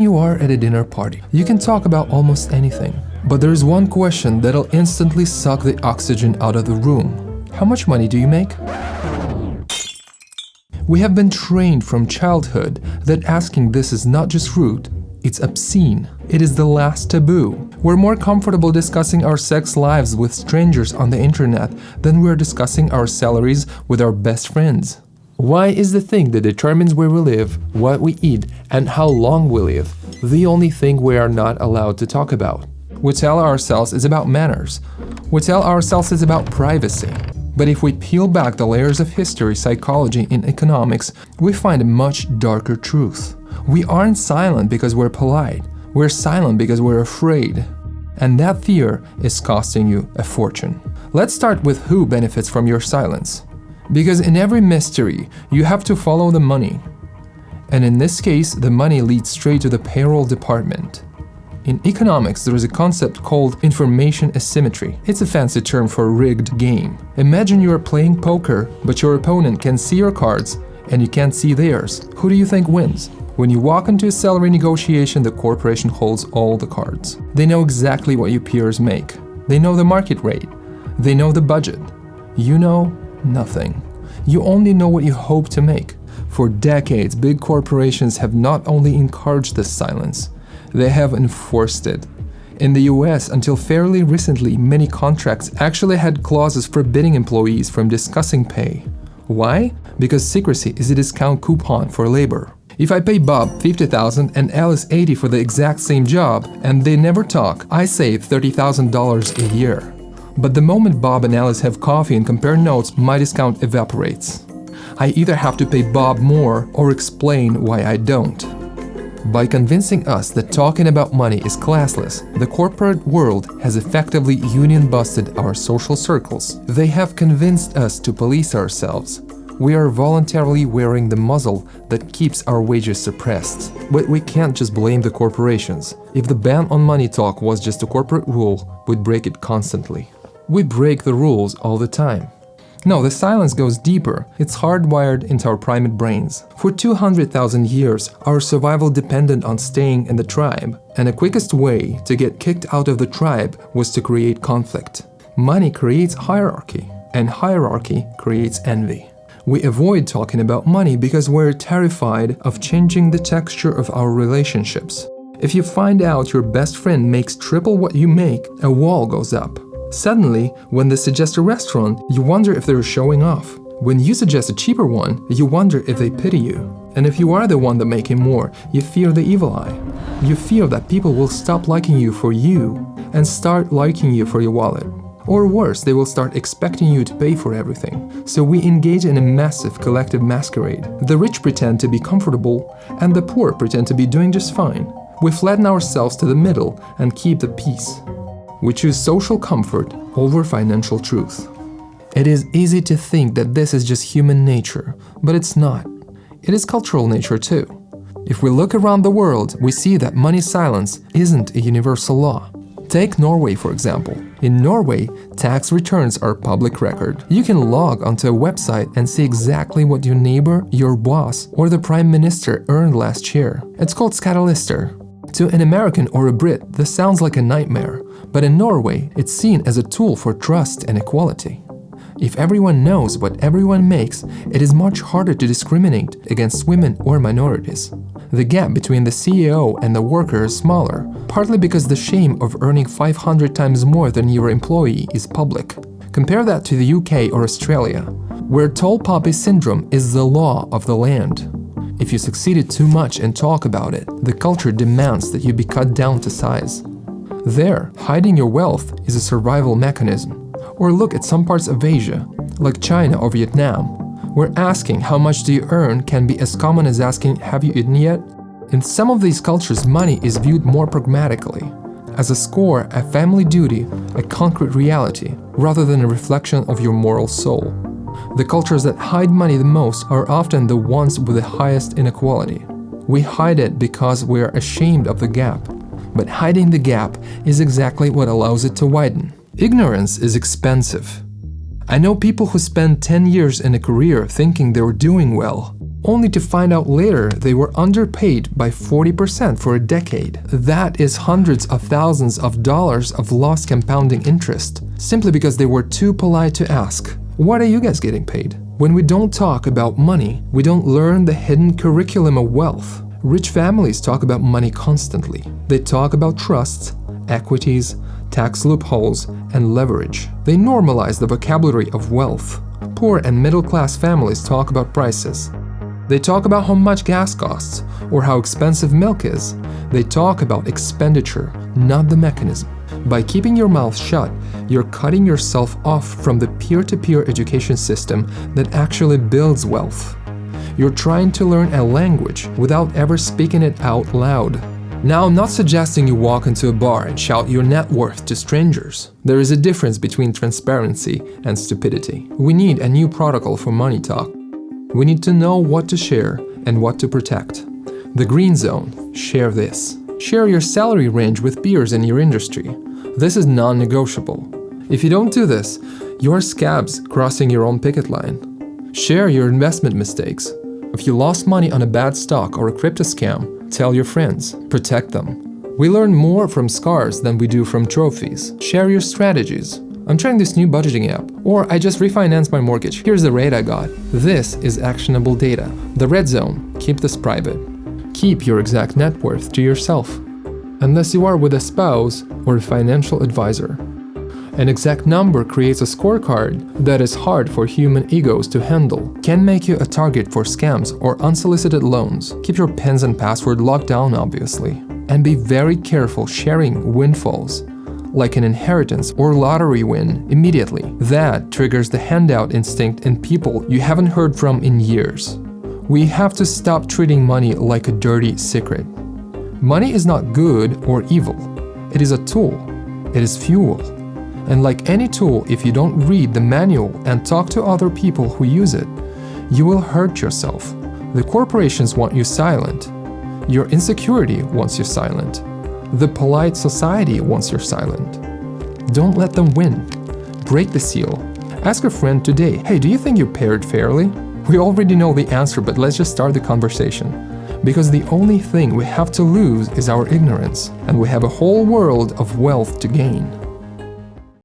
You are at a dinner party. You can talk about almost anything. But there's one question that'll instantly suck the oxygen out of the room. How much money do you make? We have been trained from childhood that asking this is not just rude, it's obscene. It is the last taboo. We're more comfortable discussing our sex lives with strangers on the internet than we're discussing our salaries with our best friends. Why is the thing that determines where we live, what we eat, and how long we live the only thing we are not allowed to talk about? We tell ourselves it's about manners. We tell ourselves it's about privacy. But if we peel back the layers of history, psychology, and economics, we find a much darker truth. We aren't silent because we're polite. We're silent because we're afraid. And that fear is costing you a fortune. Let's start with who benefits from your silence. Because in every mystery, you have to follow the money. And in this case, the money leads straight to the payroll department. In economics, there is a concept called information asymmetry. It's a fancy term for a rigged game. Imagine you are playing poker, but your opponent can see your cards and you can't see theirs. Who do you think wins? When you walk into a salary negotiation, the corporation holds all the cards. They know exactly what your peers make. They know the market rate. They know the budget. You know nothing. You only know what you hope to make. For decades, big corporations have not only encouraged this silence, they have enforced it. In the US, until fairly recently, many contracts actually had clauses forbidding employees from discussing pay. Why? Because secrecy is a discount coupon for labor. If I pay Bob $50,000 and Alice $80,000 for the exact same job, and they never talk, I save $30,000 a year. But the moment Bob and Alice have coffee and compare notes, my discount evaporates. I either have to pay Bob more or explain why I don't. By convincing us that talking about money is classless, the corporate world has effectively union-busted our social circles. They have convinced us to police ourselves. We are voluntarily wearing the muzzle that keeps our wages suppressed. But we can't just blame the corporations. If the ban on money talk was just a corporate rule, we'd break it constantly. We break the rules all the time. No, the silence goes deeper. It's hardwired into our primate brains. For 200,000 years, our survival depended on staying in the tribe, and the quickest way to get kicked out of the tribe was to create conflict. Money creates hierarchy, and hierarchy creates envy. We avoid talking about money because we're terrified of changing the texture of our relationships. If you find out your best friend makes triple what you make, a wall goes up. Suddenly, when they suggest a restaurant, you wonder if they're showing off. When you suggest a cheaper one, you wonder if they pity you. And if you are the one that making more, you fear the evil eye. You fear that people will stop liking you for you and start liking you for your wallet. Or worse, they will start expecting you to pay for everything. So we engage in a massive collective masquerade. The rich pretend to be comfortable, and the poor pretend to be doing just fine. We flatten ourselves to the middle and keep the peace. We choose social comfort over financial truth. It is easy to think that this is just human nature, but it's not. It is cultural nature too. If we look around the world, we see that money silence isn't a universal law. Take Norway, for example. In Norway, tax returns are public record. You can log onto a website and see exactly what your neighbor, your boss, or the prime minister earned last year. It's called Skattelister. To an American or a Brit, this sounds like a nightmare, but in Norway, it's seen as a tool for trust and equality. If everyone knows what everyone makes, it is much harder to discriminate against women or minorities. The gap between the CEO and the worker is smaller, partly because the shame of earning 500 times more than your employee is public. Compare that to the UK or Australia, where tall poppy syndrome is the law of the land. If you succeeded too much and talk about it, the culture demands that you be cut down to size. There, hiding your wealth is a survival mechanism. Or look at some parts of Asia, like China or Vietnam, where asking how much do you earn can be as common as asking have you eaten yet? In some of these cultures, money is viewed more pragmatically, as a score, a family duty, a concrete reality, rather than a reflection of your moral soul. The cultures that hide money the most are often the ones with the highest inequality. We hide it because we are ashamed of the gap. But hiding the gap is exactly what allows it to widen. Ignorance is expensive. I know people who spend 10 years in a career thinking they were doing well, only to find out later they were underpaid by 40% for a decade. That is hundreds of thousands of dollars of lost compounding interest, simply because they were too polite to ask, "What are you guys getting paid?" When we don't talk about money, we don't learn the hidden curriculum of wealth. Rich families talk about money constantly. They talk about trusts, equities, tax loopholes, and leverage. They normalize the vocabulary of wealth. Poor and middle-class families talk about prices. They talk about how much gas costs or how expensive milk is. They talk about expenditure, not the mechanism. By keeping your mouth shut, you're cutting yourself off from the peer-to-peer education system that actually builds wealth. You're trying to learn a language without ever speaking it out loud. Now, I'm not suggesting you walk into a bar and shout your net worth to strangers. There is a difference between transparency and stupidity. We need a new protocol for money talk. We need to know what to share and what to protect. The green zone, share this. Share your salary range with peers in your industry. This is non-negotiable. If you don't do this, you're scabs crossing your own picket line. Share your investment mistakes. If you lost money on a bad stock or a crypto scam, tell your friends. Protect them. We learn more from scars than we do from trophies. Share your strategies. I'm trying this new budgeting app. Or I just refinanced my mortgage. Here's the rate I got. This is actionable data. The red zone. Keep this private. Keep your exact net worth to yourself. Unless you are with a spouse or a financial advisor. An exact number creates a scorecard that is hard for human egos to handle, can make you a target for scams or unsolicited loans. Keep your pins and password locked down, obviously. And be very careful sharing windfalls, like an inheritance or lottery win, immediately. That triggers the handout instinct in people you haven't heard from in years. We have to stop treating money like a dirty secret. Money is not good or evil. It is a tool. It is fuel. And like any tool, if you don't read the manual and talk to other people who use it, you will hurt yourself. The corporations want you silent. Your insecurity wants you silent. The polite society wants you silent. Don't let them win. Break the seal. Ask a friend today, "Hey, do you think you're paired fairly?" We already know the answer, but let's just start the conversation. Because the only thing we have to lose is our ignorance, and we have a whole world of wealth to gain.